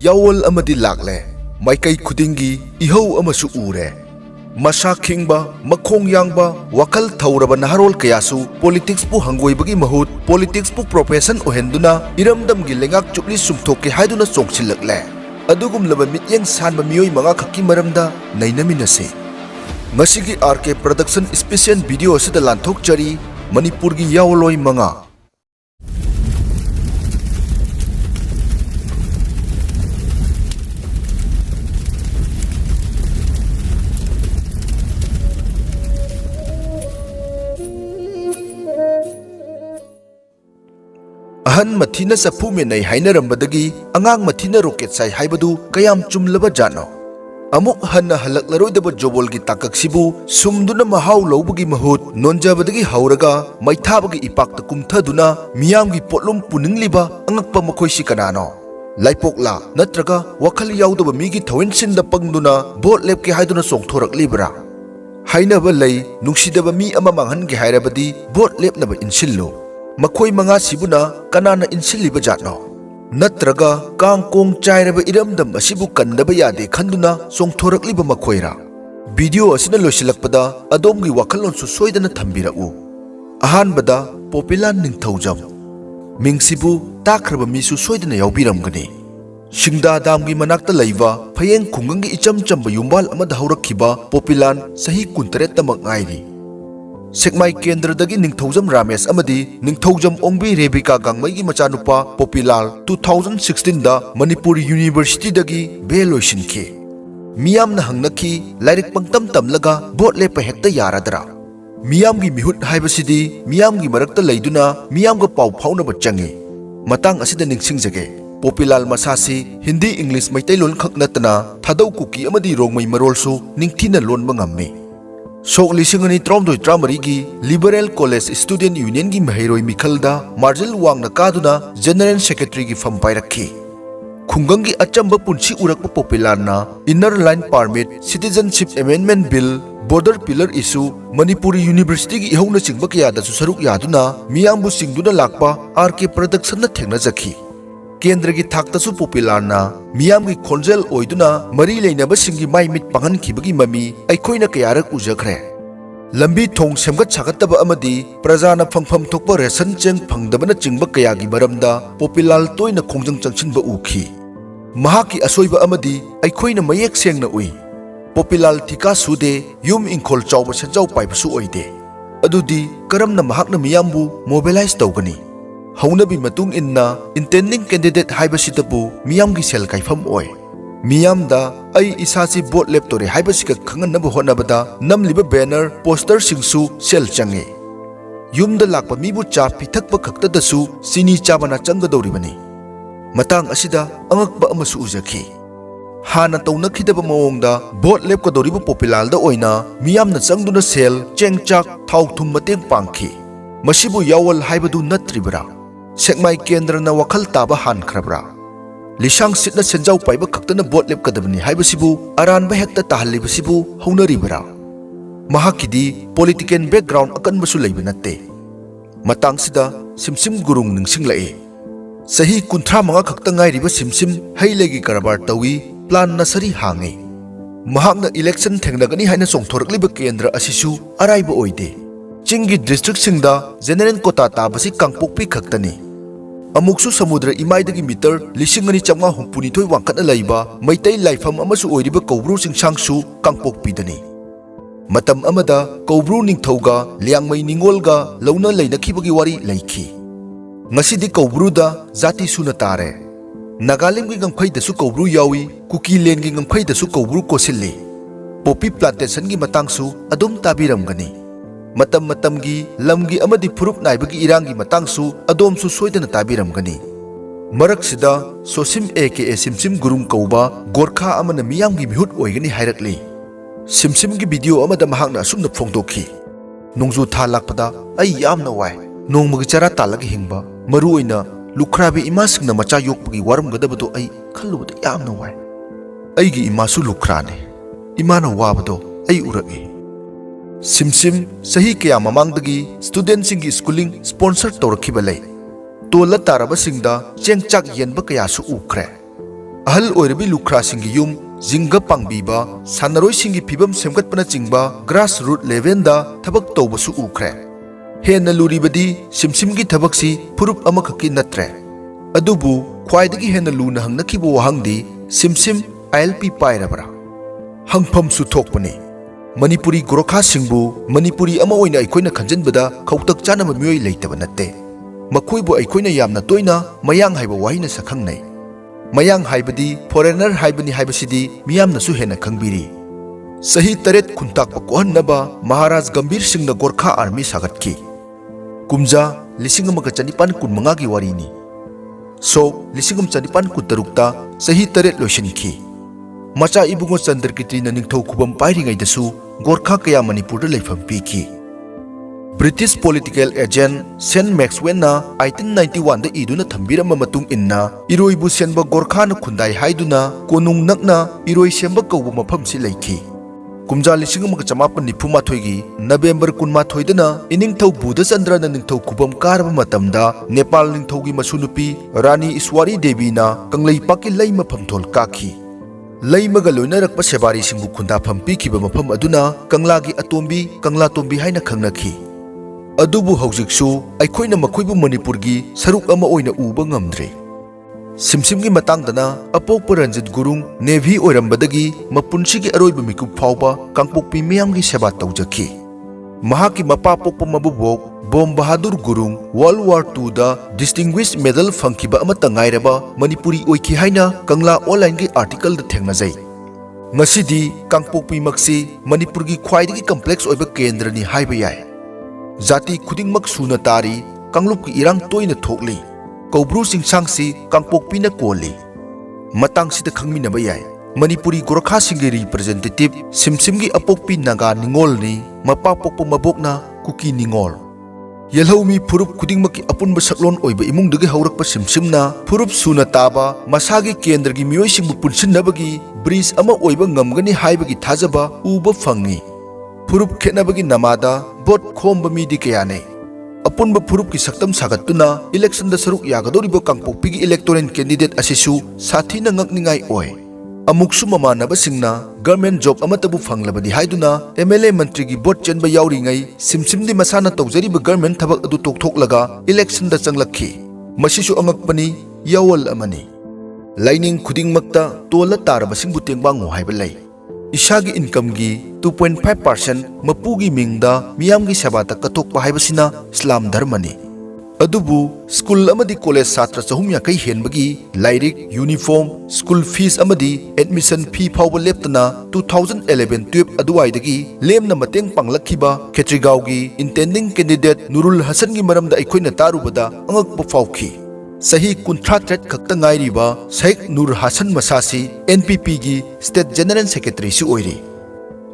यावल अमदी लागले माइकई खुदिंगी इहौ अमसु उरे मसा खिंगबा मखोंग यांगबा वखल थौरबा नहरोल कयासु पॉलिटिक्स पु हंगोइबगी महूत पॉलिटिक्स पु प्रोफेशन ओहेंदुना इरमदम गी लेंगाक चुपली सुमथोके हाइदुना चोंगसिलकले अदुगुमलबा मित्येंग सानबा मियोय मंगा खक्की मरमदा नैनमिनसे ngasi RK Production Special Video asida lanthok chari Manipur gi yawloi manga ahan mathina sapu me nai hainarambadagi angang mathina rocket sai haibadu kayam chumlaba jano amuk hanna halaklaroi jobol gi takaksibu sumduna mahau lobagi mahut nonjabadagi hauraga maithabagi ipakta kumthaduna miyam gi potlum puningliba angakpa makhoisi kanano laipokla natraga wakhal yaudaba migi thawinsinda pangduna bot lepke haiduna songthoraklibra hainaba lei nungsidaba mi ama manghan gi hairabadi bot lepnaba insillo makhoi manga sibuna kanana insilliba jatno natraga kangkong chairaba iramdam asibu kandaba yade khanduna songthorakliba makhoira video asina loisilakpada adomgi wakhalon su soidana thambirau ahanbada popular ningthaujam mingsibu takraba misu soidana yaubiramgani singda damgi manakta laiba phayeng khungangi icham chamba yumbal amada haurakhiba popular sahi 19 tamak ngairi Sekmai Kendra dagi Ningthaujam Ramesh amadi Ningthaujam Ongbi Rebecca Gangmai gi machanupa Popular 2016 da Manipur University dagi beloishinki miyam na hangnaki lairik pangtam tamlaga bot lepa hekta yaradra miyam gi mihut haibasidi miyam gi marakta leiduna miyam ga pau phauna bachangi matang asida ningsingjage Popular masasi Hindi English maitai lon khaknatna thadau kuki amadi rongmai marolsu ningthina lon bangamme Sok lisingani tromdoi tramarigi Liberal College Student Union gi mahairoi mikhalda Marjal Wang na kaduna General Secretary gi fam pairakhi Khungangi achamba punchi urakpa Popular na Inner Line Permit Citizenship Amendment Bill Border Pillar Issue Manipuri University gi ihona chingba kya da su saruk yaduna miyambu singduna lakpa RK Production na thengna jakhi Kendra gi thaktasu Popular na miyam gi khonjel oiduna mari leinaba singi mai mit pangan khibagi mami aikhoina kayarak ujakhre lambi thong semgat chagataba amadi prajana phangpham thokpa ration cheng phangdabana chingba kaya gi maramda Popular toina khongjang changchinba ukhi mahaki asoiba amadi aikhoina mayek sengna ui Popular thika sude yum inkhol chawba sanjau paibasu oide adudi karamna mahakna miyambu mobilize tawgani Haunabi matung inna intending candidate haibasitabu miyam gi sel kaifam oi miyam da ai isasi bot leptore haibasika khanganaba honabada namliba banner poster singsu sel change yumda lakpa mibu cha pithakpa khakta dasu sini chabana changadoribani matang asida angakba amasu ujakhi hana taunakhidaba mawongda bot lepkadoriba Popular da oina miyamna changduna sel chengchak thau thum mateng pangkhi masibu yawal haibadu natribra Sekmai Kendra na wakal taba han khrabra lisang sitna senjau paiba khaktana bot lep kadabni haibasibu aran ba hekta tahalibasibu haunaribra mahakidi political background akan basu leiba natte matang sida simsim gurung ningsinglai sahi kunthra manga khakta ngai riba simsim hailegi karabar tawi plan nasari hange mahakna election thengnagani haina songthorakliba Kendra asisu araiba oide Chingi district singda general kota tabasi kangpokpi khaktani Amuksu samudra imaidagi meter lisingani chamnga humpunithoi wangkatna laiba maitai laifam amasu oiriba Kobru singchangsu kangpokpidani matam amada Kobru ningthauga liangmai ningolga launa leinakibagi wari laikhi ngasidi Kobru da jati suna tare Nagalim gi ngangphai dasu Kobru yawi Kuki len gi ngangphai dasu Kobru kosilli poppy plantation gi matangsu adum tabiramgani matam gi lamgi amadi phurup naibagi irangi matangsu adomsu soidana tabiramgani maraksida sosim aka simsim gurum kauba gorkha amana miyamgi mihut oigani hairakli simsim gi video amada mahakna sumna phongdokhi nongju tha lakpada ai yamna wai nongmagi chara talagi hingba maru oina lukhrabi imasingna macha yokpagi waramgadabado ai khallubada yamna wai aigi imasu lukhrane imana wabado ai uragi Simsim sahi kaya mamangdagi student singi schooling sponsor tawrakhiba lei tola taraba singda chengchak yenba kaya su ukre ahal oirabi lukhrasingi yum jinga pangbiba sanaroisingi phibam semgatpana chingba grassroots level da thabak tawbasu ukhre hena luribadi simsimgi thabaksi purup amakhaki natre adubu khwaidagi hena luna hangnakibo wahangdi simsim ILP pairabra hangpham su thokpani Manipuri Gorkha singbu Manipuri ama oina aikoina khanjanbada khautak chanama mioi leitaba natte makhoibu aikoina yamna toina mayang haiba wahina sakhangnai mayang haibadi foreigner haibani haibasidi miyamna su hena khangbiri sahi taret khuntak pakohannaba Maharaj Gambir Singh na Gorkha army sagatki kumja lisingama ka chanipan kunmanga gi warini so lisingam chanipan kutarukta sahi taret loishinki Macha ibungo Chandrakirti na ningthau khubam pairingai dasu Gorkha kaya Manipur da leifam piki British political agent Saint Maxwell na 1891 da iduna thambirama matung inna iroibu senba Gorkha na khundai haiduna konung nakna iroi semba kawbu mafam si leiki kumja lisingam ka chamapan niphuma gi November kunma thoidana iningthau Buddha Chandra na ningthau khubam karba matamda Nepal ningthau gi masunupi Rani Iswari Devi na kanglei paki lei mafam thol kakhi Laimaga loinarakpa sebari singbu khundafam pikiba mafam aduna kanglagi atombi kangla tombi haina khangnakhi adubu haujiksu aikoina makhoibu Manipurgi saruk ama oina uba ngamdre simsimgi matangdana apokpa Ranjit Gurung Navy oirambadagi mapunsigi aroiba mikup phawba kangpokpi miyamgi seba tawjakhi mahaki mapa pokpa mabubok Bom Bahadur Gurung World War II da Distinguished Medal fangkiba amata ngairaba Manipuri oiki haina kangla online gi article da thengnajai ngasidi kangpokpi maksi Manipurgi khwaidagi complex oiba kendra ni haiba yai jati khudingmak suna tari kanglup ki irang toina thokli kobru singsangsi kangpokpi na koli matang sida khangminaba yai Manipuri Gorkha singi representative simsimgi apokpi naga ningol ni mapa pokpa mabokna kuki ningol Yelhomi Purup Kudingmaki Apunba Saklon Oiba Imungdagi Haurakpa Simsimna Purup Suna Taba Masagi Kendragi Mioisingbu Punsinnabagi Bridge ama Oiba Ngamgani Haibagi Thajaba Uba Fangi Purup Khetnabagi Namada Bot Khomba Midi Kayane Apunba Purup ki Saktam Sagatuna Election da Saruk Yagadoriba Kangpokpigi electoral candidate asisu Sathina Ngakningai Oi Amuksu Mamanaba Singna government job amatabu fanglabadi haiduna MLA mantri gi bot chenba yauringai simsimdi masana tawjariba government thabak adu tokthoklaga election da changlakhi masisu angakpani yawal amani laining khudingmakta tola tarabasingbu tengbango haiba lai isagi income gi 2.5% mapugi mingda miyamgi sabata kathokpa haibasina Islam dharmani adubu school amadi college satra chahumya kai henbagi lairik uniform school fees amadi admission fee phawba leptana 2011-12 aduwaidagi lemna mateng panglakhiba Khetrigao gi intending candidate Nurul Hasan gi maramda aikoina tarubada angakpa phawkhi sahi 38 khakta ngairiba Sheikh Nur Hasan Masasi NPP gi state general secretary si oiri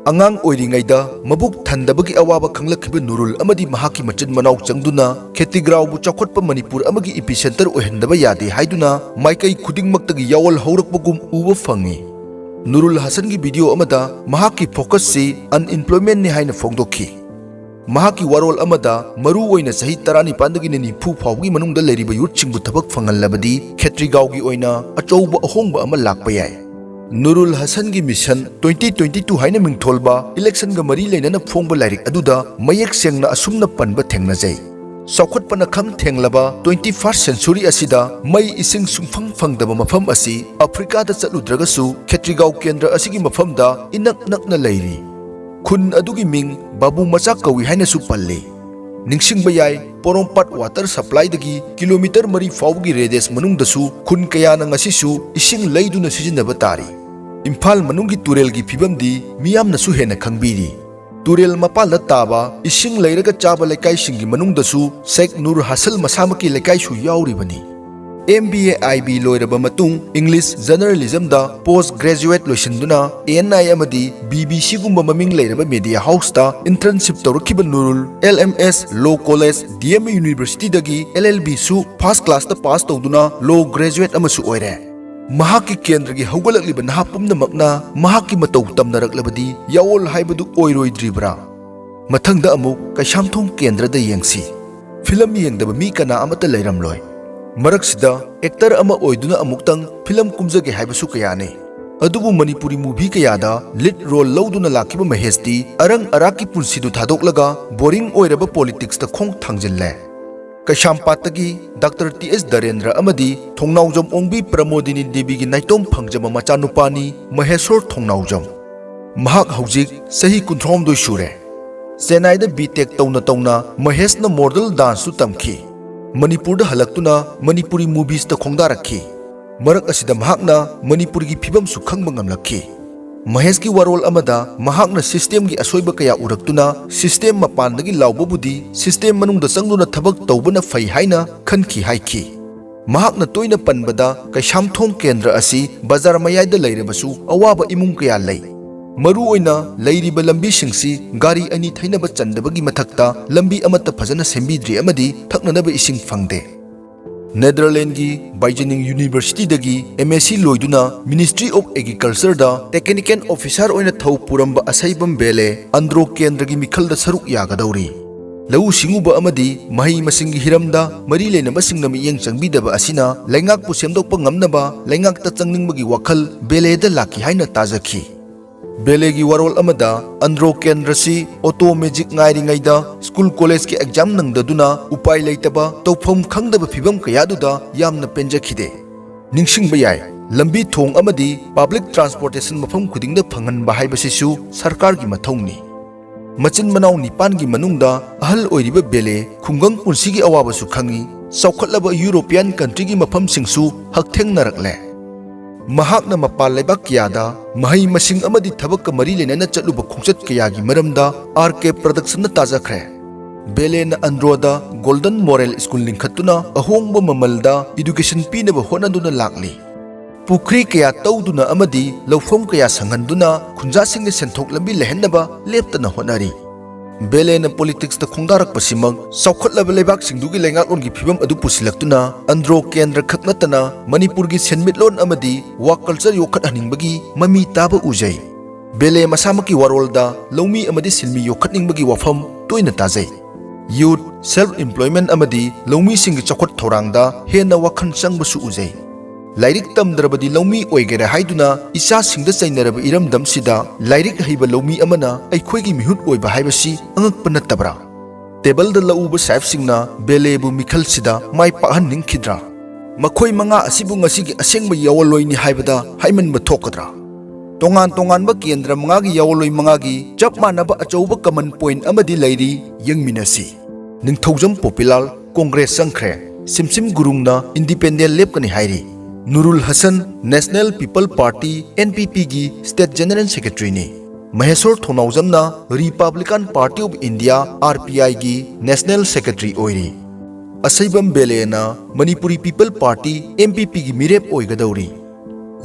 Angang oiringaida mabuk thandabagi awaba khanglakhiba Nurul amadi mahaki machin manaw changduna Khetrigao bu chakhotpa Manipur amagi epicenter ohendaba yade haiduna maikai khudingmaktagi yawal haurakpagum uba fangi Nurul Hasan gi video amada mahaki focus si unemployment ni haina phongdokhi mahaki warol amada maru oina sahi 19 ni phu phawgi manungda leriba yurchingbu thabak phangallabadi Khetrigao gi oina achouba ahongba ama lakpa yai Nurul Hasan gi mission 2022 haina mingtholba election ga mari leinana phongba lairik aduda mayek sengna asumna panba thengnajai saukhatpana kham thenglaba 21st century asida mai ising sungphang phangdaba mafam asi Africa da chaludragasu Khetrigao kendra asigi mafamda inak nakna lairi khun adugi ming babu macha kawi haina su palle ningsingba yai Porompat water supply dagi kilometer mari fawgi radius manungdasu khun kayana ngasisu ising leiduna sijinaba tari Imphal manungi turel gi phibamdi miyamna su hena khangbiri turel mapal taba ising leiraga chaba lekai singi manungdasu Sheikh Nur Hasan Masamaki lekai su yauribani MBA IB loiraba matung English journalism da post graduate loisinduna ANI amadi BBC gumba maming leiraba media house da internship tawrakhiba Nurul LMS Law College DMA University dagi LLB su first class da pass tawduna law graduate amasu oire mahaki kendra gi haugalakliba naha pumnamakna mahaki matau tamnaraklabadi yawol haibadu oiroidribra mathangda amuk kaishamthong kendra da yengsi film yengdaba mi kana amata leiramloi ꯃꯔꯛꯁꯤꯗ actor ꯑꯃ ꯑꯣꯏꯗꯨꯅ ꯑꯃꯨꯛꯇꯪ film ꯀꯨꯝꯖꯒꯦ ꯍꯥꯏꯕꯁꯨ ꯀꯌꯥꯅꯤ꯫ ꯑꯗꯨꯕꯨ Manipuri movie ꯀꯌꯥꯗ lead role ꯂꯧꯗꯨꯅ ꯂꯥꯛꯈꯤꯕ ꯃꯍꯦꯁꯇꯤ ꯑꯔꯪ ꯑꯔꯥꯛꯀꯤ ꯄꯨꯟꯁꯤꯗꯨ ꯊꯥꯗꯣꯛꯂꯒ ꯕꯣꯔꯤꯡ ꯑꯣꯏꯔꯕ ꯄꯣꯂꯤꯇꯤꯛꯁꯇ ꯈꯣꯡ ꯊꯥꯡꯖꯤꯜꯂꯦ꯫ ꯀꯩꯁꯥꯝꯄꯥꯠꯇꯒꯤ ꯗꯥꯛꯇꯔ ꯇꯤ.ꯑꯦꯁ. ꯗꯔꯦꯟꯗ꯭ꯔ ꯑꯃꯗꯤ ꯊꯣꯡꯅꯥꯎꯖꯝ ꯑꯣꯡꯕꯤ ꯄ꯭ꯔꯃꯣꯗꯤꯅꯤ ꯗꯦꯕꯤꯒꯤ ꯅꯥꯏꯇꯣꯝ ꯐꯪꯖꯕ ꯃꯆꯥꯅꯨꯄꯥꯅꯤ ꯃꯍꯦꯁꯣꯔ ꯊꯣꯡꯅꯥꯎꯖꯝ꯫ ꯃꯍꯥꯛ ꯍꯧꯖꯤꯛ ꯆꯍꯤ 29 ꯁꯨꯔꯦ꯫ ꯆꯦꯟꯅꯥꯏꯗ ꯕꯤ.ꯇꯦꯛ ꯇꯧꯅ ꯇꯧꯅ ꯃꯍꯦꯁꯅ ꯃꯣꯗꯦꯜ ꯗꯥꯟꯁꯁꯨ ꯇꯝꯈꯤ꯫ ꯃꯅꯤꯄꯨꯔꯗ ꯍꯜꯂꯛꯇꯨꯅ ꯃꯅꯤꯄꯨꯔꯤ ꯃꯨꯚꯤꯁꯇ ꯈꯣꯡꯗꯥꯔꯛꯈꯤ꯫ ꯃꯔꯛ ꯑꯁꯤꯗ ꯃꯍꯥꯛꯅ ꯃꯅꯤꯄꯨꯔꯒꯤ ꯐꯤꯕꯝꯁꯨ ꯈꯪꯕ ꯉꯝꯂꯛꯈꯤ꯫ ꯃꯍꯦꯁꯀꯤ ꯋꯥꯔꯣꯜ ꯑꯃꯗ ꯃꯍꯥꯛꯅ ꯁꯤꯁꯇꯦꯝꯒꯤ ꯑꯁꯣꯏꯕ ꯀꯌꯥ ꯎꯔꯛꯇꯨꯅ ꯁꯤꯁꯇꯦꯝ ꯃꯄꯥꯟꯗꯒꯤ ꯂꯥꯎꯕꯕꯨꯗꯤ ꯁꯤꯁꯇꯦꯝ ꯃꯅꯨꯡꯗ ꯆꯪꯗꯨꯅ ꯊꯕꯛ ꯇꯧꯕꯅ ꯐꯩ ꯍꯥꯏꯅ ꯈꯟꯈꯤ ꯍꯥꯏꯈꯤ꯫ ꯃꯍꯥꯛꯅ ꯇꯣꯏꯅ ꯄꯟꯕꯗ ꯀꯩꯁꯥꯝꯊꯣꯡ ꯀꯦꯟꯗ꯭ꯔ ꯑꯁꯤ ꯕꯖꯥꯔ ꯃꯌꯥꯏꯗ ꯂꯩꯔꯕꯁꯨ ꯑꯋꯥꯕ ꯏꯃꯨꯡ ꯀꯌꯥ ꯂꯩ꯫ ꯃꯔꯨꯑꯣꯏꯅ ꯂꯩꯔꯤꯕ ꯂꯝꯕꯤꯁꯤꯡꯁꯤ ꯒꯥꯔꯤ ꯑꯅꯤ ꯊꯩꯅꯕ ꯆꯟꯗꯕꯒꯤ ꯃꯊꯛꯇ ꯂꯝꯕꯤ ꯑꯃꯠꯇ ꯐꯖꯅ ꯁꯦꯝꯕꯤꯗ꯭ꯔꯤ ꯑꯃꯗꯤ ꯊꯛꯅꯅꯕ ꯏꯁꯤꯡ ꯐꯪꯗꯦ꯫ ꯅꯦꯗꯔꯂꯦꯟꯗꯒꯤ ꯕꯥꯏꯖꯅꯤꯡ ꯌꯨꯅꯤꯚꯔꯁꯤꯇꯤꯗꯒꯤ M.Sc. ꯂꯣꯏꯗꯨꯅ ꯃꯤꯅꯤꯁꯇ꯭ꯔꯤ ꯑꯣꯐ ꯑꯦꯒ꯭ꯔꯤꯀꯜꯆꯔꯗ ꯇꯦꯛꯅꯤꯀꯦꯜ ꯑꯣꯐꯤꯁꯥꯔ ꯑꯣꯏꯅ ꯊꯧ ꯄꯨꯔꯝꯕ ꯑꯁꯩꯕꯝ ꯕꯦꯂꯦ ꯑꯟꯗ꯭ꯔꯣ ꯀꯦꯟꯗ꯭ꯔꯒꯤ ꯃꯤꯈꯜꯗ ꯁꯔꯨꯛ ꯌꯥꯒꯗꯧꯔꯤ꯫ ꯂꯧꯎ ꯁꯤꯡꯎꯕ ꯑꯃꯗꯤ ꯃꯍꯩ ꯃꯁꯤꯡꯒꯤ ꯍꯤꯔꯝꯗ ꯃꯔꯤ ꯂꯩꯅꯕꯁꯤꯡꯅ ꯃꯤꯠꯌꯦꯡ ꯆꯪꯕꯤꯗꯕ ꯑꯁꯤꯅ ꯂꯩꯉꯥꯛꯄꯨ ꯁꯦꯝꯗꯣꯛꯄ ꯉꯝꯅꯕ ꯂꯩꯉꯥꯛꯇ ꯆꯪꯅꯤꯡꯕꯒꯤ ꯋꯥꯈꯜ ꯕꯦꯂꯦꯗ ꯂꯥꯛꯈꯤ ꯍꯥꯏꯅ ꯇꯥꯖꯈꯤ꯫ ꯕꯦꯂꯦꯒꯤ ꯋꯥꯔꯣꯜ ꯑꯃꯗ ꯑꯟꯗ꯭ꯔꯣ ꯀꯦꯟꯗ꯭ꯔꯁꯤ ꯑꯣꯇꯣ ꯃꯦꯖꯤꯛ ꯉꯥꯏꯔꯤꯉꯩꯗ ꯁ꯭ꯀꯨꯜ ꯀꯣꯂꯦꯖꯀꯤ ꯑꯦꯛꯖꯥꯝ ꯅꯪꯗꯗꯨꯅ ꯎꯄꯥꯏ ꯂꯩꯇꯕ ꯇꯧꯐꯝ ꯈꯪꯗꯕ ꯐꯤꯚꯝ ꯀꯌꯥꯗꯨꯗ ꯌꯥꯝꯅ ꯄꯦꯟꯖꯈꯤꯗꯦ꯫ ꯅꯤꯡꯁꯤꯡꯕ ꯌꯥꯏ ꯂꯝꯕꯤ ꯊꯣꯡ ꯑꯃꯗꯤ ꯄꯕ꯭ꯂꯤꯛ ꯇ꯭ꯔꯥꯟꯁꯄꯣꯔꯇꯦꯁꯟ ꯃꯐꯝ ꯈꯨꯗꯤꯡꯗ ꯐꯪꯍꯟꯕ ꯍꯥꯏꯕꯁꯤꯁꯨ ꯁꯔꯀꯥꯔꯒꯤ ꯃꯊꯧꯅꯤ꯫ ꯃꯆꯤꯟ ꯃꯅꯥꯎ 9ꯒꯤ ꯃꯅꯨꯡꯗ ꯑꯍꯜ ꯑꯣꯏꯔꯤꯕ ꯕꯦꯂꯦ ꯈꯨꯡꯒꯪ ꯄꯨꯟꯁꯤꯒꯤ ꯑꯋꯥꯕꯁꯨ ꯈꯪꯉꯤ, ꯆꯥꯎꯈꯠꯂꯕ ꯌꯨꯔꯣꯄꯤꯌꯟ ꯀꯟꯇ꯭ꯔꯤꯒꯤ ꯃꯐꯝꯁꯤꯡꯁꯨ ꯍꯛꯊꯦꯡꯅꯔꯛꯂꯦ꯫ ꯃꯍꯥꯛꯅ ꯃꯄꯥꯟ ꯂꯩꯕꯥꯛ ꯀꯌꯥꯗ ꯃꯍꯩ ꯃꯁꯤꯡ ꯑꯃꯗꯤ ꯊꯕꯛꯀ ꯃꯔꯤ ꯂꯩꯅꯅ ꯆꯠꯂꯨꯕ ꯈꯣꯡꯆꯠ ꯀꯌꯥꯒꯤ ꯃꯔꯝꯗ R.K. ꯄ꯭ꯔꯗꯛꯁꯟꯅ ꯇꯥꯖꯈ꯭ꯔꯦ꯫ ꯕꯦꯂꯦꯅ ꯑꯟꯗ꯭ꯔꯣꯗ ꯒꯣꯜꯗꯟ ꯃꯣꯔꯦꯜ ꯁ꯭ꯀꯨꯜ ꯂꯤꯡꯈꯠꯇꯨꯅ ꯑꯍꯣꯡꯕ ꯃꯃꯜꯗ ꯏꯗꯨꯀꯦꯁꯟ ꯄꯤꯅꯕ ꯍꯣꯠꯅꯗꯨꯅ ꯂꯥꯛꯂꯤ꯫ ꯄꯨꯈ꯭ꯔꯤ ꯀꯌꯥ ꯇꯧꯗꯨꯅ ꯑꯃꯗꯤ ꯂꯧꯐꯝ ꯀꯌా ꯁꯪꯍꯟꯗꯨꯅ ꯈꯨꯟꯖꯥꯁꯤꯡꯒꯤ ꯁꯦꯟꯊꯣꯛ ꯂꯝꯕꯤ ꯂꯩꯍꯟꯅꯕ ꯂꯦꯞꯇꯅ ꯍꯣꯠꯅꯔꯤ꯫ ꯕꯦꯂꯦꯅ ꯄꯣꯂꯤꯇꯤꯛꯁꯇ ꯈꯣꯡꯗꯥꯔꯛꯄꯁꯤꯃꯛ ꯆꯥꯎꯈꯠꯂꯕ ꯂꯩꯕꯥꯛꯁꯤꯡꯗꯨꯒꯤ ꯂꯩꯉꯥꯛꯂꯣꯟꯒꯤ ꯐꯤꯚꯝ ꯑꯗꯨ ꯄꯨꯁꯤꯜꯂꯛꯇꯨꯅ ꯑꯟꯗ꯭ꯔꯣ ꯀꯦꯟꯗ꯭ꯔ ꯈꯛ ꯅꯠꯇꯅ ꯃꯅꯤꯄꯨꯔꯒꯤ ꯁꯦꯟꯃꯤꯠꯂꯣꯟ ꯑꯃꯗꯤ ꯋꯥꯛ ꯀꯜꯆꯔ ꯌꯣꯛꯈꯠꯍꯟꯅꯤꯡꯕꯒꯤ ꯃꯃꯤ ꯇꯥꯕ ꯎꯖꯩ꯫ ꯕꯦꯂꯦ ꯃꯁꯥꯃꯛꯀꯤ ꯋꯥꯔꯣꯜꯗ ꯂꯧꯃꯤ ꯑꯃꯗꯤ ꯁꯤꯟꯃꯤ ꯌꯣꯛꯈꯠꯅꯤꯡꯕꯒꯤ ꯋꯥꯐꯝ ꯇꯣꯏꯅ ꯇꯥꯖꯩ꯫ ꯌꯨꯠ, ꯁꯦꯜꯐ ꯏꯝꯄ꯭ꯂꯣꯏꯃꯦꯟꯠ ꯑꯃꯗꯤ ꯂꯧꯃꯤꯁꯤꯡꯒꯤ ꯆꯥꯎꯈꯠ ꯊꯧꯔꯥꯡꯗ ꯍꯦꯟꯅ ꯋꯥꯈꯜ ꯆꯪꯕꯁꯨ ꯎꯖꯩ꯫ ꯂꯥꯏꯔꯤꯛ ꯇꯝꯗ꯭ꯔꯕꯗꯤ ꯂꯧꯃꯤ ꯑꯣꯏꯒꯦꯔꯥ ꯍꯥꯏꯗꯨꯅ ꯏꯆꯥꯁꯤꯡꯗ ꯆꯩꯅꯔꯕ ꯏꯔꯝꯗꯝꯁꯤꯗ ꯂꯥꯏꯔꯤꯛ ꯍꯩꯕ ꯂꯧꯃꯤ ꯑꯃꯅ ꯑꯩꯈꯣꯏꯒꯤ ꯃꯤꯍꯨꯠ ꯑꯣꯏꯕ ꯍꯥꯏꯕꯁꯤ ꯑꯉꯛꯄ ꯅꯠꯇꯕ꯭ꯔꯥ? ꯇꯦꯕꯜꯗ ꯂꯧꯎꯕ ꯁꯥꯍꯦꯕꯁꯤꯡꯅ ꯕꯦꯂꯦꯕꯨ ꯃꯤꯈꯜꯁꯤꯗ ꯃꯥꯏ ꯄꯥꯛꯍꯟꯅꯤꯡꯈꯤꯗ꯭ꯔꯥ? ꯃꯈꯣꯏ 5 ꯑꯁꯤꯕꯨ ꯉꯁꯤꯒꯤ ꯑꯁꯦꯡꯕ ꯌꯥꯋꯣꯜꯂꯣꯏꯅꯤ ꯍꯥꯏꯕꯗ ꯍꯥꯏꯃꯟꯕ ꯊꯣꯛꯀꯗ꯭ꯔꯥ? ꯇꯣꯉꯥꯟ ꯇꯣꯉꯥꯟꯕ ꯀꯦꯟꯗ꯭ꯔ 5ꯒꯤ ꯌꯥꯋꯣꯜꯂꯣꯏ 5ꯒꯤ ꯆꯞ ꯃꯥꯟꯅꯕ ꯑꯆꯧꯕ ꯀꯃꯟ ꯄꯣꯏꯟꯠ ꯑꯃꯗꯤ ꯂꯩꯔꯤ, ꯌꯦꯡꯃꯤꯟꯅꯁꯤ꯫ ꯅꯤꯡꯊꯧꯖꯝ ꯄꯣꯄꯤꯂꯥꯜ ꯀꯣꯡꯒ꯭ꯔꯦꯁ ꯆꯪꯈ꯭ꯔꯦ, ꯁꯤꯝꯁꯤꯝ ꯒꯨꯔꯨꯡꯅ ꯏꯟꯗꯤꯄꯦꯟꯗꯦꯟꯠ ꯂꯦꯞꯀꯅꯤ ꯍꯥꯏꯔꯤ꯫ Nurul Hasan national people party (NPP)ꯒꯤ ꯁ꯭ꯇꯦꯠ ꯖꯦꯅꯔꯦꯜ ꯁꯦꯀ꯭ꯔꯦꯇꯔꯤꯅꯤ꯫ ꯃꯍꯦꯁꯣꯔ ꯊꯣꯡꯅꯥꯎꯖꯝꯅ ꯔꯤꯄꯕ꯭ꯂꯤꯀꯥꯟ ꯄꯥꯔꯇꯤ ꯑꯣꯐ ꯏꯟꯗꯤꯌꯥ (RPI)ꯒꯤ ꯅꯦꯁꯅꯦꯜ ꯁꯦꯀ꯭ꯔꯦꯇꯔꯤ ꯑꯣꯏꯔꯤ꯫ ꯑꯁꯩꯕꯝ ꯕꯦꯂꯦꯅ ꯃꯅꯤꯄꯨꯔꯤ ꯄꯤꯄꯜ ꯄꯥꯔꯇꯤ (MPP)ꯒꯤ ꯃꯤꯔꯦꯞ ꯑꯣꯏꯒꯗꯧꯔꯤ꯫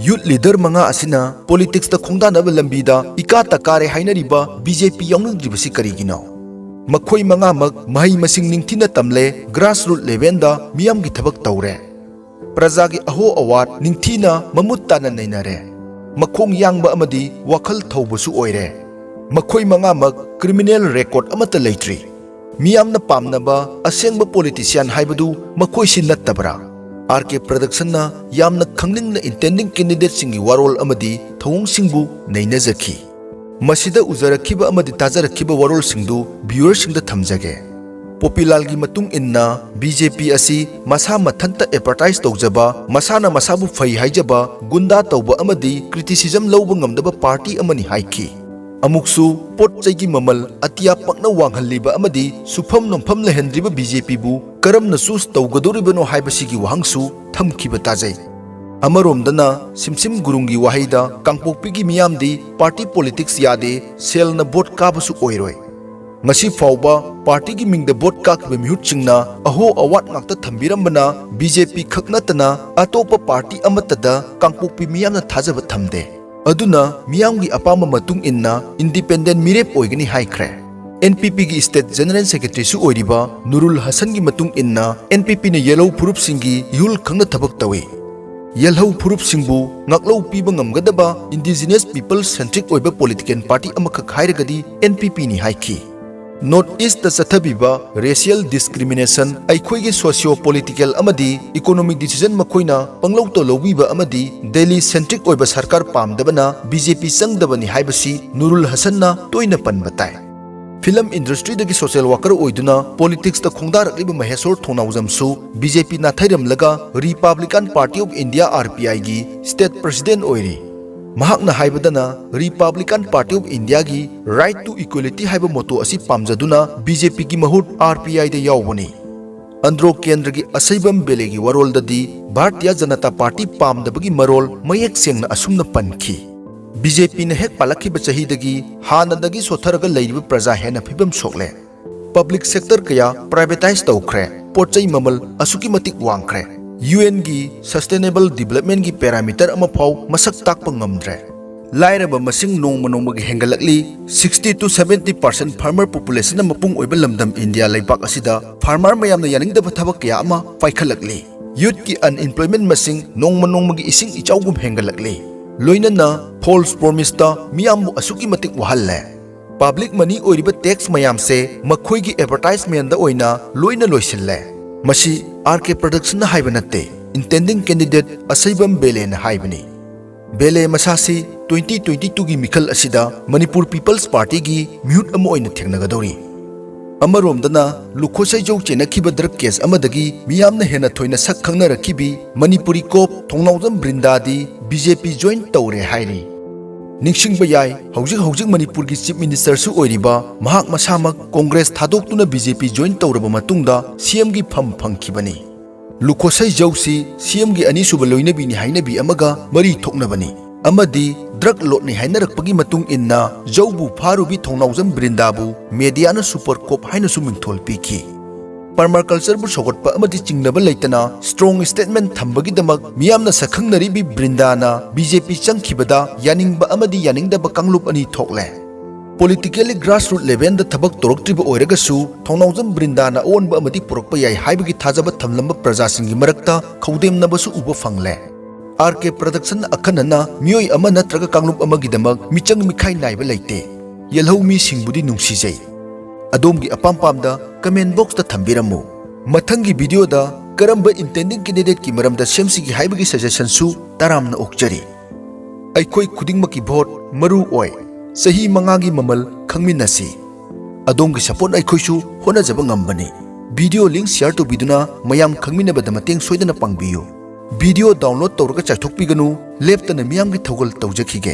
ꯌꯨꯠ ꯂꯤꯗꯔ 5 ꯑꯁꯤꯅ ꯄꯣꯂꯤꯇꯤꯛꯁꯇ ꯈꯣꯡꯗꯥꯅꯕ ꯂꯝꯕꯤꯗ ꯏꯀꯥꯇ ꯀꯥꯔꯦ ꯍꯥꯏꯅꯔꯤꯕ BJP ꯌꯥꯎꯅꯤꯡꯗ꯭ꯔꯤꯕꯁꯤ ꯀꯔꯤꯒꯤꯅꯣ? ꯃꯈꯣꯏ 5ꯃꯛ ꯃꯍꯩ ꯃꯁꯤꯡ ꯅꯤꯡꯊꯤꯅ ꯇꯝꯂꯦ, ꯒ꯭ꯔꯥꯁꯔꯨꯠ ꯂꯦꯚꯦꯜꯗ ꯃꯤꯌꯥꯝꯒꯤ ꯊꯕꯛ ꯇꯧꯔꯦ, ꯄ꯭ꯔꯖꯥꯒꯤ ꯑꯍꯣ ꯑꯋꯥꯠ ꯅꯤꯡꯊꯤꯅ ꯃꯃꯨꯠ ꯇꯥꯅ ꯅꯩꯅꯔꯦ, ꯃꯈꯣꯡ ꯌꯥꯡꯕ ꯑꯃꯗꯤ ꯋꯥꯈꯜ ꯊꯧꯕꯁꯨ ꯑꯣꯏꯔꯦ꯫ ꯃꯈꯣꯏ 5ꯃꯛ ꯀ꯭ꯔꯤꯃꯤꯅꯦꯜ ꯔꯦꯀꯣꯔꯗ ꯑꯃꯠꯇ ꯂꯩꯇ꯭ꯔꯤ꯫ ꯃꯤꯌꯥꯝꯅ ꯄꯥꯝꯅꯕ ꯑꯁꯦꯡꯕ ꯄꯣꯂꯤꯇꯤꯁꯤꯌꯥꯟ ꯍꯥꯏꯕꯗු ꯃꯈꯣꯏꯁꯤ ꯅꯠꯇꯕ꯭ꯔꯥ? R.K. ꯄ꯭ꯔꯗꯛꯁꯟꯅ ꯌꯥꯝꯅ ꯈꯪꯅꯤꯡꯅ ꯏꯟꯇꯦꯟꯗꯤꯡ ꯀꯦꯟꯗꯤꯗꯦꯠꯁꯤꯡꯒꯤ ꯋꯥꯔꯣꯜ ꯑꯃꯗꯤ ꯊꯧꯑꯣꯡꯁꯤꯡꯕꯨ ꯅꯩꯅꯖꯈꯤ꯫ ꯃꯁꯤꯗ ꯎꯖꯔꯛꯈꯤꯕ ꯑꯃꯗꯤ ꯇꯥꯖꯔꯛꯈꯤꯕ ꯋꯥꯔꯣꯜꯁꯤꯡꯗꯨ ꯚ꯭ꯌꯨꯋꯔꯁꯤꯡꯗ ꯊꯝꯖꯒꯦ꯫ ꯄꯣꯄꯤꯂꯥꯜꯒꯤ ꯃꯇꯨꯡ ꯏꯟꯅ BJP ꯑꯁꯤ ꯃꯁꯥ ꯃꯊꯟꯇ ꯑꯦꯗꯚꯔꯇꯥꯏꯖ ꯇꯧꯖꯕ, ꯃꯁꯥꯅ ꯃꯁꯥꯕꯨ ꯐꯩ ꯍꯥꯏꯖꯕ, ꯒꯨꯟꯗꯥ ꯇꯧꯕ ꯑꯃꯗꯤ ꯀ꯭ꯔꯤꯇꯤꯁꯤꯖꯝ ꯂꯧꯕ ꯉꯝꯗꯕ ꯄꯥꯔꯇꯤ ꯑꯃꯅꯤ ꯍꯥꯏꯈꯤ꯫ ꯑꯃꯨꯛꯁꯨ ꯄꯣꯠ ꯆꯩꯒꯤ ꯃꯃꯜ ꯑꯇꯤꯌꯥ ꯄꯛꯅ ꯋꯥꯡꯍꯜꯂꯤꯕ ꯑꯃꯗꯤ ꯁꯨꯐꯝ ꯅꯣꯝꯐꯝ ꯂꯩꯍꯟꯗ꯭ꯔꯤꯕ BJPꯕꯨ ꯀꯔꯝꯅ ꯆꯨꯁ ꯇꯧꯒꯗꯧꯔꯤꯕꯅꯣ ꯍꯥꯏꯕꯁꯤꯒꯤ ꯋꯥꯍꯪꯁꯨ ꯊꯝꯈꯤꯕ ꯇꯥꯖꯩ꯫ ꯑꯃꯔꯣꯝꯗꯅ ꯁꯤꯝꯁꯤꯝ ꯒꯨꯔꯨꯡꯒꯤ ꯋꯥꯍꯩꯗ ꯀꯥꯡꯄꯣꯛꯄꯤꯒꯤ ꯃꯤꯌꯥꯝꯗꯤ ꯄꯥꯔꯇꯤ ꯄꯣꯂꯤꯇꯤꯛꯁ ꯌꯥꯗꯦ, ꯁꯦꯜꯅ ꯚꯣꯠ ꯀꯥꯕꯁꯨ ꯑꯣꯏꯔꯣꯏ꯫ ꯉꯁꯤ ꯐꯥꯎꯕ ꯄꯥꯔꯇꯤꯒꯤ ꯃꯤꯡꯗ ꯚꯣꯠ ꯀꯥꯈꯤꯕ ꯃꯤꯍꯨꯠꯁꯤꯡꯅ ꯑꯍꯣ ꯑꯋꯥꯠ ꯉꯥꯛꯇ ꯊꯝꯕꯤꯔꯝꯕꯅ BJP ꯈꯛ ꯅꯠꯇꯅ ꯑꯇꯣꯞꯄ ꯄꯥꯔꯇꯤ ꯑꯃꯠꯇꯗ ꯀꯥꯡꯄꯣꯛꯄꯤ ꯃꯤꯌꯥꯝꯅ ꯊꯥꯖꯕ ꯊꯝꯗꯦ꯫ ꯑꯗꯨꯅ ꯃꯤꯌꯥꯝꯒꯤ ꯑꯄꯥꯝꯕ ꯃꯇꯨꯡ ꯏꯟꯅ ꯏꯟꯗꯤꯄꯦꯟꯗꯦꯟꯠ ꯃꯤꯔꯦꯞ ꯑꯣꯏꯒꯅꯤ ꯍꯥꯏꯈ꯭ꯔꯦ꯫ NPPꯒꯤ ꯁ꯭ꯇꯦꯠ ꯖꯦꯅꯔꯦꯜ ꯁꯦꯀ꯭ꯔꯦꯇꯔꯤꯁꯨ ꯑꯣꯏꯔꯤꯕ ꯅꯨꯔꯨꯜ ꯍꯁꯟꯒꯤ ꯃꯇꯨꯡ ꯏꯟꯅ NPPꯅ ꯌꯦꯜꯍꯧ ꯐꯨꯔꯨꯞꯁꯤꯡꯒꯤ ꯏꯍꯨꯜ ꯈꯪꯅ ꯊꯕꯛ ꯇꯧꯏ꯫ ꯌꯦꯜꯍꯧ ꯐꯨꯔꯨꯞꯁꯤꯡꯕꯨ ꯉꯥꯛꯂꯧ ꯄꯤꯕ ꯉꯝꯒꯗꯕ ꯏꯟꯗꯤꯖꯤꯅꯁ ꯄꯤꯄꯜ ꯁꯦꯟꯇ꯭ꯔꯤꯛ ꯑꯣꯏꯕ ꯄꯣꯂꯤꯇꯤꯀꯦꯜ ꯄꯥꯔꯇꯤ ꯑꯃꯈꯛ ꯍꯥꯏꯔꯒꯗꯤ NPPꯅꯤ ꯍꯥꯏꯈꯤ꯫ नॉर्थ ईस्ट चथबीबा रेशियल डिस्क्रिमिनेशन अखोई सोशियो पॉलिटिकल अमदी इकोनॉमिक डिसीजन मखोइना पंगलौ तो लौबीबा अमदी दिल्ली सेंट्रिक ओइबा सरकार पामदबना बीजेपी चंगदबनी हाइबसी नूरुल हसनना तोइना पनबताय फिल्म इंडस्ट्री दगी सोशल वर्कर ओइदुना पॉलिटिक्स द खोंगदारकलिबा महेश्वर थोनाउजमसु बीजेपी नाथैरमलगा republican party of India RPI गी स्टेट प्रेसिडेंट ओइरी महाकना हाइबदना रिपब्लिकन पार्टी ऑफ इंडिया की राइट टू इक्वलिटी हाइब मोटो असी पामजदुना बीजेपी की महुत आरपीआई दे यावबनी अंद्रो केंद्र की असैबम बेले की वरोल ददी भारतीय जनता पार्टी पामदबगी मरोल मयेक सेंगना असुमना पनखी बीजेपी ने हेक पालखी बचहीदगी हानदगी सोथरगा लैरिबा प्रजा हेना फिबम सोकले पब्लिक सेक्टर कया प्राइवेटाइज तौख्रे पोचै ममल असुकी मतिक वांख्रे यूएन की सस्टेनेबल डेवलपमेंट की पैरामीटर अमा फाव मसक ताकपा ngamdre लाइरबा मसिंग नोंग हेंगलकली 60 to 70% फार्मर पॉपुलेशन मपुंग ओइबा लमदम इंडिया लेबाक असिदा फार्मर मयामना यानिंगदबा थबक कया अमा पाइखलकली यूथ की अनएम्प्लॉयमेंट मसिंग नोंग इसिंग इचाउगुम हेंगलकली लोइनना फॉल्स प्रोमिसता मियामबु असुकी मतिक वहल्ले पब्लिक मनी ओइरिबा टैक्स मयाम से मखोई की एडवर्टाइजमेंट दा ओइना लोइना लोइसिल्ले मसी आरके प्रोडक्शन हाइबा नत्ते इंटेंडिंग कैंडिडेट असैबम बेले न हाइबनी बेले मसासी 2022 की मिखल असिदा मणिपुर पीपल्स पार्टी की म्यूट अमा ओइना थेंगनगदौरी अमरोमदना लुखोसैजौ चेनखिबा ड्रग केस अमदगी मियामना हेना थोइना सक खंगनरखिबी मणिपुरी कोप थोंगनाउजम ब्रिंदादी बीजेपी जॉइन तौरे हाइरी निंगसिंगबा याय हौजिक मणिपुर की चीफ मिनिस्टर सु ओइरिबा महाक मसामक कांग्रेस थादोक्तुना बीजेपी जॉइन तौरबा मतुंगदा सीएम की फम फंगखिबनी लुखोसै जौसी सीएम की अनीसुबा लोइनबीनी हाइनबी अमगा मरी थोकनबनी अमदी ड्रग लोटनी हाइनरकपगी मतुंग इन्ना जौबु फारुबी थोंगनाउजम ब्रिंदाबु मीडियाना सुपर कोप हाइनसु मिंथोल पीखी परमाकल्चर बु सोगटपा अमदी चिंगनबा लेतना स्ट्रॉन्ग स्टेटमेंट थंबगीदमक मियामना सखंगनरिबी ब्रिंदाना बीजेपी चंगखिबदा यानिंगबा अमदी यानिंगदबा कांगलुप अनि थोकले पॉलिटिकली ग्रासरूट लेवल द थबक तोरक्त्रिबा ओइरगसु थोंगनाउजम ब्रिंदाना ओनबा अमदी पुरकपा याय हाइबगी थाजबा थमलंबा प्रजासिंगी मरक्ता खौदेमनबसु उबा फंगले आरके प्रोडक्शन अखनना मियोय अमा नत्रगा कांगलुप अमगीदमक मिचंग मिखाई नाइबा लेते यलहौ मी सिंगबुदी नुंसीजै अदोमगी अपाम-पामदा कमेंट बॉक्स दा थंबिरमु मथंगी वीडियो दा करंबा इंटेंडिंग कैंडिडेट की मरमदा सेमसिगी हाइबगी सजेशन सु तारामना ओक्चरी अइखोय खुदिंगमकी भोट मरु ओय सही मंगागी ममल खंगमिनसी अदोमगी सपोर्ट अइखोयसु होनाजबा ngambani वीडियो लिंक शेयर तो बिदुना मयाम खंगमिनबदा मतेंग सोइदना पांगबियो वीडियो डाउनलोड तौरगा चाथोकपिगनु लेप्तना मियामगी थौगल तौजखिगे।